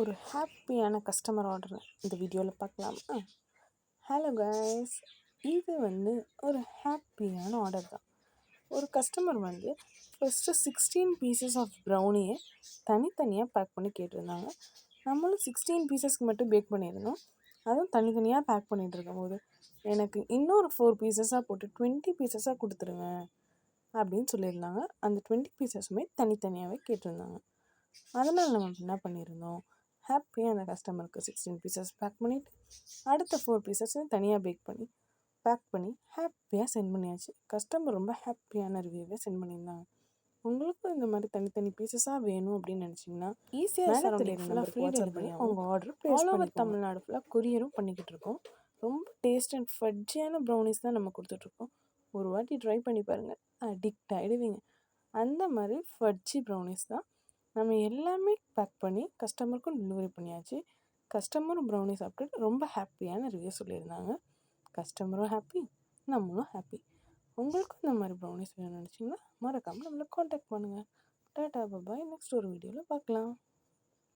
ஒரு ஹாப்பியான customer order இந்த வீடியோவில் பார்க்கலாமா? ஹலோ கைஸ், இது ஒரு ஹாப்பியான ஆர்டர் தான். ஒரு கஸ்டமர் ஃபஸ்ட்டு 16 பீசஸ் ஆஃப் ப்ரௌனியை தனித்தனியாக பேக் பண்ணி கேட்டிருந்தாங்க. நம்மளும் 16 பீசஸ்க்கு மட்டும் பேக் பண்ணியிருந்தோம். அதுவும் தனித்தனியாக பேக் பண்ணிகிட்டு இருக்கும்போது எனக்கு இன்னொரு 4 பீசஸாக போட்டு 20 பீசஸாக கொடுத்துருங்க அப்படின்னு சொல்லியிருந்தாங்க. அந்த 20 பீசஸுமே தனித்தனியாகவே கேட்டிருந்தாங்க. அதனால் நம்ம என்ன பண்ணியிருந்தோம், ஹாப்பியாக அந்த கஸ்டமருக்கு 16 பீசஸ் பேக் பண்ணிவிட்டு அடுத்த 4 பீசஸையும் தனியாக பேக் பண்ணி ஹாப்பியாக சென்ட் பண்ணியாச்சு. கஸ்டமர் ரொம்ப ஹாப்பியான ரிவ்யூவே சென்ட் பண்ணியிருந்தாங்க. உங்களுக்கும் இந்த மாதிரி தனித்தனி பீசஸாக வேணும் அப்படின்னு நினச்சிங்கன்னா ஈஸியாக சரௌண்டிங் ஃபுல்லாக ஃப்ரீ டெலிவரியாக உங்கள் ஆர்டர் ஆல் ஓவர் தமிழ்நாடு ஃபுல்லாக கொரியரும் பண்ணிக்கிட்டு இருக்கோம். ரொம்ப டேஸ்ட் அண்ட் ஃபட்ஜியான ப்ரௌனிஸ் தான் நம்ம கொடுத்துட்ருக்கோம். ஒரு வாட்டி ட்ரை பண்ணி பாருங்கள், அடிக்ட் ஆகிடுவீங்க. அந்த மாதிரி ஃபட்ஜி ப்ரௌனிஸ் தான் நம்ம எல்லாமே பேக் பண்ணி கஸ்டமருக்கும் டெலிவரி பண்ணியாச்சு. கஸ்டமரும் ப்ரௌனி சாப்பிட்டுட்டு ரொம்ப ஹாப்பியான ரிவ்யூ சொல்லியிருந்தாங்க. கஸ்டமரும் ஹாப்பி, நம்மளும் ஹாப்பி. உங்களுக்கும் இந்த மாதிரி ப்ரௌனிஸ் வேணும்னு நினச்சிங்கன்னா மறக்காமல் நம்மளை காண்டாக்ட் பண்ணுங்கள். டாட்டா பாய், நெக்ஸ்ட் ஒரு வீடியோவில் பார்க்கலாம்.